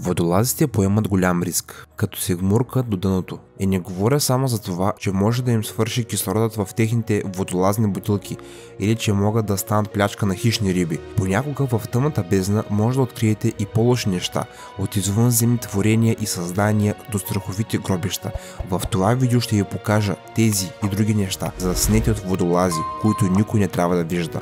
Водолазите поемат голям риск, като се гмуркат до дъното. И не говоря само за това, че може да им свърши кислородът в техните водолазни бутилки или че могат да станат плячка на хищни риби. Понякога в тъмната бездна може да откриете и по-лоши неща, от извънземни творения и създания до страховити гробища. В това видео ще ви покажа тези и други неща, заснети от водолази, които никой не трябва да вижда.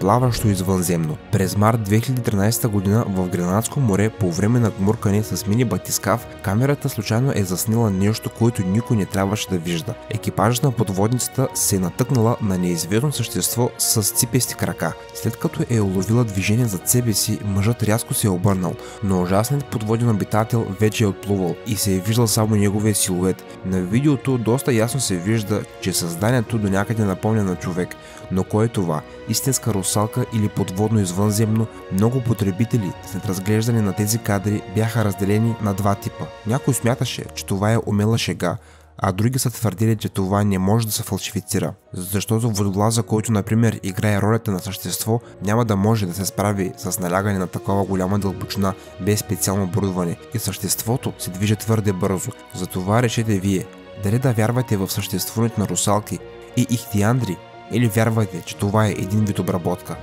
Плаващо извънземно. През март 2013 година в Гренландско море по време на гмуркане с мини батискаф, камерата случайно е заснила нещо, което никой не трябваше да вижда. Екипажът на подводницата се е натъкнала на неизвестно същество с ципести крака. След като е уловила движение зад себе си, мъжът рязко се е обърнал, но ужасният подводен обитател вече е отплувал и се е виждал само неговия силует. На видеото доста ясно се вижда, че създанието до някъде напомня на човек. Но кой е това? Истинска русалка или подводно извънземно? Много потребители след разглеждане на тези кадри бяха разделени на два типа. Някой смяташе, че това е умела шега, а други са твърдили, че това не може да се фалшифицира. Защото водолаза, който например играе ролята на същество, няма да може да се справи с налягане на такова голяма дълбочина без специално оборудване и съществото се движи твърде бързо. Затова решете вие, дали да вярвате в съществуването на русалки и ихтиандри, или вярвате, че това е един вид обработка.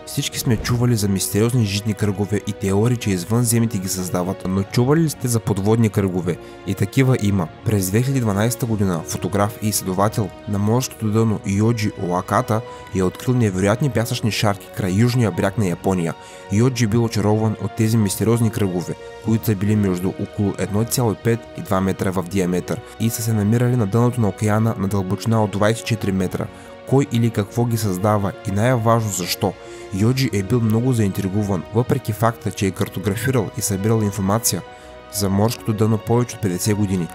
Всички сме чували за мистериозни житни кръгове и теории, че извънземните ги създават, но чували ли сте за подводни кръгове? И такива има. През 2012 година фотограф и изследовател на морското дъно Йоджи Оаката е открил невероятни пясъчни шарки край южния бряг на Япония. Йоджи бил очарован от тези мистериозни кръгове, които са били между около 1,5 и 2 метра в диаметър и са се намирали на дъното на океана на дълбочина от 24 метра. Кой или какво ги създава и най-важно защо? Йоджи е бил много заинтригуван, въпреки факта, че е картографирал и събирал информация за морското дъно повече от 50 години.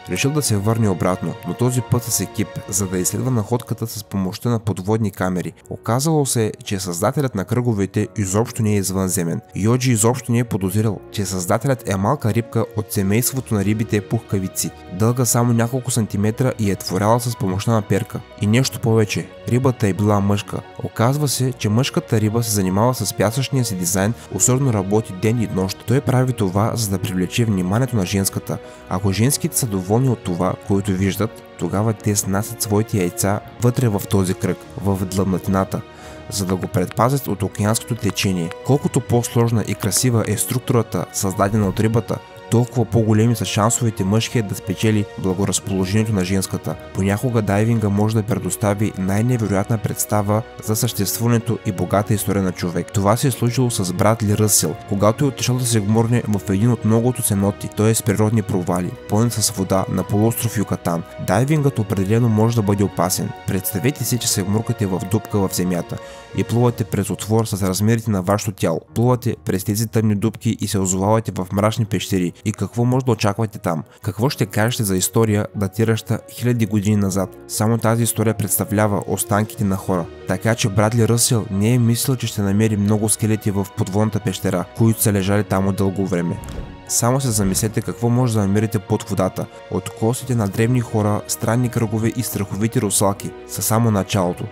Решил да се върне обратно, но този път с екип, за да изследва находката с помощта на подводни камери. Оказало се, че създателят на кръговете изобщо не е извънземен. Йоджи изобщо не е подозирал, че създателят е малка рибка от семейството на рибите пухкавици, дълга само няколко сантиметра и е творяла с помощта на перка. И нещо повече, рибата е била мъжка. Оказва се, че мъжката риба се занимава с пясъчния си дизайн, усърдно работи ден и нощ. Той прави това, за да привлече вниманието на женската. Ако женските са доволни от това, което виждат, тогава те снасят своите яйца вътре в този кръг, в длъбнатината, за да го предпазят от океанското течение. Колкото по-сложна и красива е структурата, създадена от рибата, толкова по-големи са шансовете мъжкият да спечели благоразположението на женската. Понякога дайвинга може да предостави най-невероятна представа за съществуването и богата история на човек. Това се е случило с Брадли Ръсел, когато е отишъл да се гмурне в един от многото ценоти, т.е. природни провали, пълни с вода на полуостров Юкатан. Дайвингът определено може да бъде опасен. Представете си, че се гмуркате в дупка в земята и плувате през отвор с размерите на вашето тяло. Плувате през тези тъмни дупки и се озовавате в мрачни пещери. И какво може да очаквате там? Какво ще кажете за история, датираща хиляди години назад? Само тази история представлява останките на хора. Така че Брадли Ръсел не е мислил, че ще намери много скелети в подводната пещера, които са лежали там от дълго време. Само се замислете какво може да намерите под водата. От костите на древни хора, странни кръгове и страховити русалки са само началото.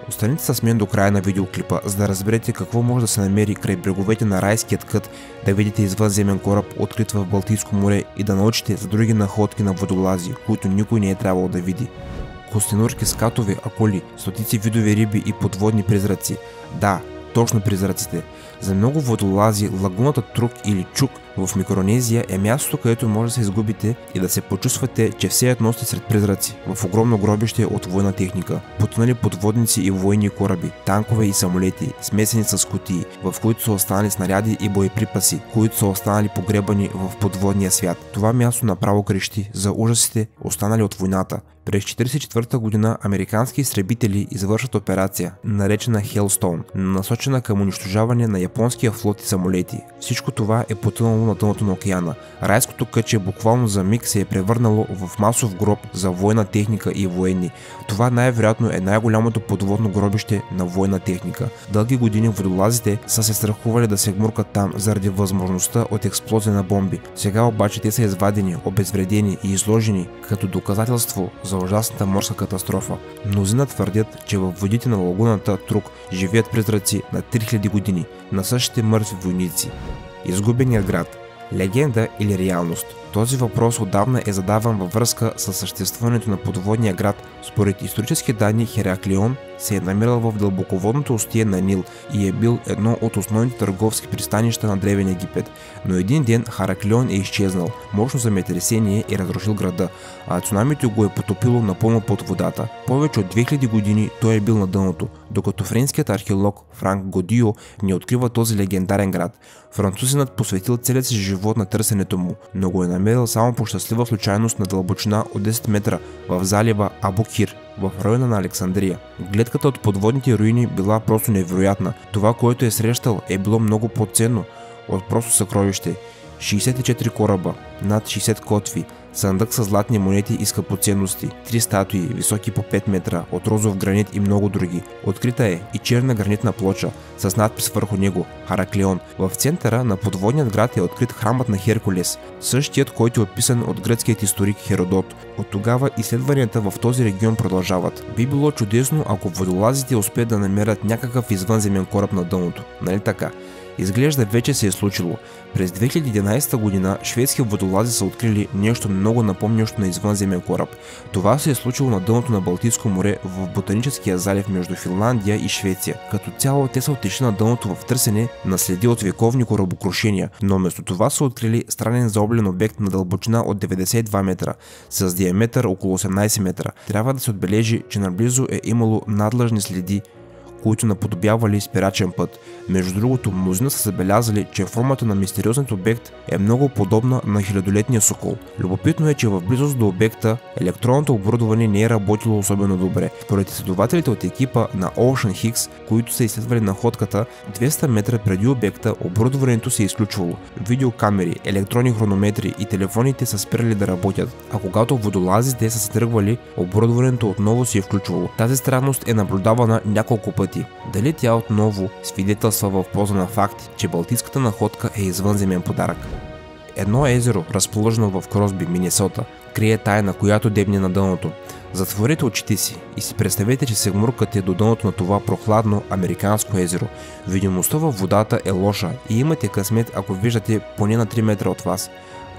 Останете с мен до края на видеоклипа, за да разберете какво може да се намери край бреговете на райският кът, да видите извънземен кораб, открит в Балтийско море и да научите за други находки на водолази, които никой не е трябвало да види. Костенурки, скатове, акули, стотици видове риби и подводни призраци. Да, точно призраците. За много водолази лагуната Трук или Чук в Микронезия е мястото, където може да се изгубите и да се почувствате, че все едно сте сред призраци, в огромно гробище от военна техника, потънали подводници и военни кораби, танкове и самолети, смесени с кутии, в които са останали снаряди и боеприпаси, които са останали погребани в подводния свят. Това място направо крещи за ужасите, останали от войната. През 1944 година американски изтребители извършват операция, наречена Хелстоун, насочена към унищожаване на японския флот и самолети. Всичко това е потънало заснело на дъното на океана. Райското кътче буквално за миг се е превърнало в масов гроб за военна техника и военни. Това най-вероятно е най-голямото подводно гробище на военна техника. Дълги години водолазите са се страхували да се гмуркат там заради възможността от експлозия на бомби. Сега обаче те са извадени, обезвредени и изложени като доказателство за ужасната морска катастрофа. Мнозина твърдят, че във водите на лагуната Трук живеят призраци на 3000 години на същите мъртви войници. Изгубеният град. Легенда или реалност? Този въпрос отдавна е задаван във връзка с съществуването на подводния град. Според исторически данни Хераклион се е намирал в дълбоководното устие на Нил и е бил едно от основните търговски пристанища на Древен Египет. Но един ден Хераклион е изчезнал, мощно земетресение е разрушил града, а цунамито го е потопило напълно под водата. Повече от 2000 години той е бил на дъното, докато френският археолог Франк Годио не открива този легендарен град. Французинът посветил целият си живот на търсенето му, но го е намерил само по щастлива случайност на дълбочина от 10 метра в залива Абу Кир, в района на Александрия. Гледката от подводните руини била просто невероятна. Това, което е срещал, е било много по-ценно от просто съкровище. 64 кораба, над 60 котви, съндък с златни монети и скъпоценности, 3 статуи, високи по 5 метра, от розов гранит и много други. Открита е и черна гранитна плоча с надпис върху него – Хераклион. В центъра на подводният град е открит храмът на Херкулес, същият, който е описан от гръцкият историк Херодот. От тогава изследванията в този регион продължават. Би било чудесно, ако водолазите успеят да намерят някакъв извънземен кораб на дъното, нали така? Изглежда вече се е случило. През 2011 година шведски водолази са открили нещо много напомнящо на извънземен кораб. Това се е случило на дъното на Балтийско море в Ботаническия залив между Финландия и Швеция. Като цяло те са отишли на дъното в търсене на следи от вековни корабокрушения, но вместо това са открили странен заоблен обект на дълбочина от 92 метра, с диаметър около 18 метра. Трябва да се отбележи, че наблизо е имало надлъжни следи, които наподобявали спирачен път. Между другото, мнозина са забелязали, че формата на мистериозният обект е много подобна на хилядолетния сокол. Любопитно е, че в близост до обекта електронното оборудване не е работило особено добре. Според изследователите от екипа на Ocean Hicks, които са изследвали находката, 200 метра преди обекта оборудването се е изключвало. Видеокамери, електронни хронометри и телефоните са спирали да работят, а когато водолазите са се тръгвали, оборудването отново се е включвало. Тази странност е наблюдавана няколко пъти. Дали тя отново свидетелства в полза на факти, че балтийската находка е извънземен подарък? Едно езеро, разположено в Кросби, Минесота, крие тайна, която дебне на дъното. Затворете очите си и си представете, че се гмуркате до дъното на това прохладно американско езеро. Видимостта във водата е лоша и имате късмет, ако виждате поне на 3 метра от вас.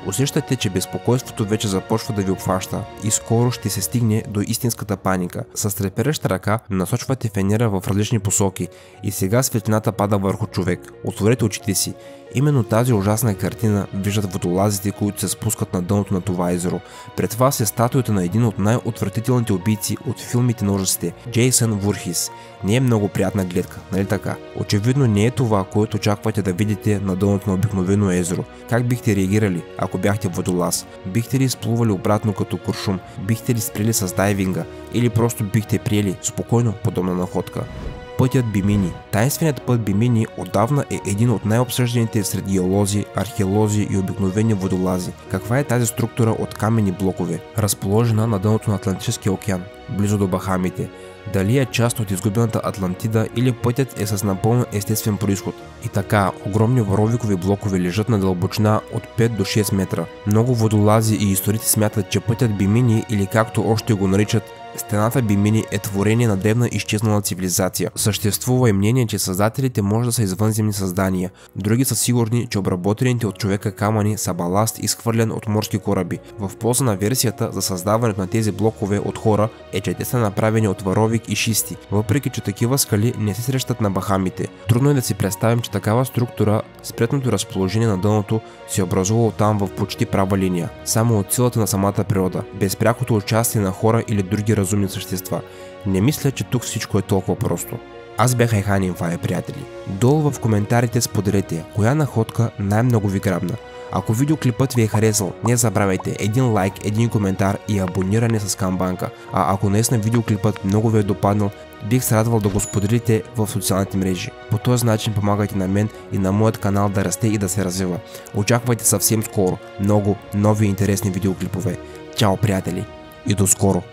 Усещате, че безпокойството вече започва да ви обхваща и скоро ще се стигне до истинската паника. С трепереща ръка насочвате фенера в различни посоки и сега светлината пада върху човек. Отворете очите си. Именно тази ужасна картина виждат водолазите, които се спускат на дъното на това езеро. Пред вас е статуята на един от най-отвратителните убийци от филмите на ужасите – Джейсън Вурхис. Не е много приятна гледка, нали така? Очевидно не е това, което очаквате да видите на дъното на обикновено езеро. Как бихте реагирали, ако бяхте водолаз? Бихте ли изплували обратно като куршум? Бихте ли спрели с дайвинга? Или просто бихте приели спокойно подобна находка? Пътят Бимини. Таинственият път Бимини отдавна е един от най-обсъжданите сред геолози, археолози и обикновени водолази. Каква е тази структура от каменни блокове, разположена на дъното на Атлантическия океан, близо до Бахамите? Дали е част от изгубената Атлантида или пътят е с напълно естествен происход? И така, огромни воровикови блокове лежат на дълбочина от 5 до 6 метра. Много водолази и историци смятат, че пътят Бимини, или както още го наричат, стената Бимини, е творение на древна изчезнала цивилизация. Съществува и мнение, че създателите може да са извънземни създания. Други са сигурни, че обработените от човека камъни са баласт, изхвърлен от морски кораби. В полза на версията за създаването на тези блокове от хора е, че те са направени от варовик и шисти, въпреки че такива скали не се срещат на Бахамите. Трудно е да си представим, че такава структура, спретното разположение на дъното, се образувало там в почти права линия, само от силата на самата природа, без прякото участие на хора или други разумни същества. Не мисля, че тук всичко е толкова просто. Аз бях Айхан Инфай, приятели. Долу в коментарите споделете коя находка най-много ви грабна. Ако видеоклипът ви е харесал, не забравяйте един лайк, един коментар и абониране с камбанка. А ако наистина видеоклипът много ви е допаднал, бих се радвал да го споделите в социалните мрежи. По този начин помагайте на мен и на моят канал да расте и да се развива. Очаквайте съвсем скоро много нови интересни видеоклипове. Чао, приятели, и до скоро!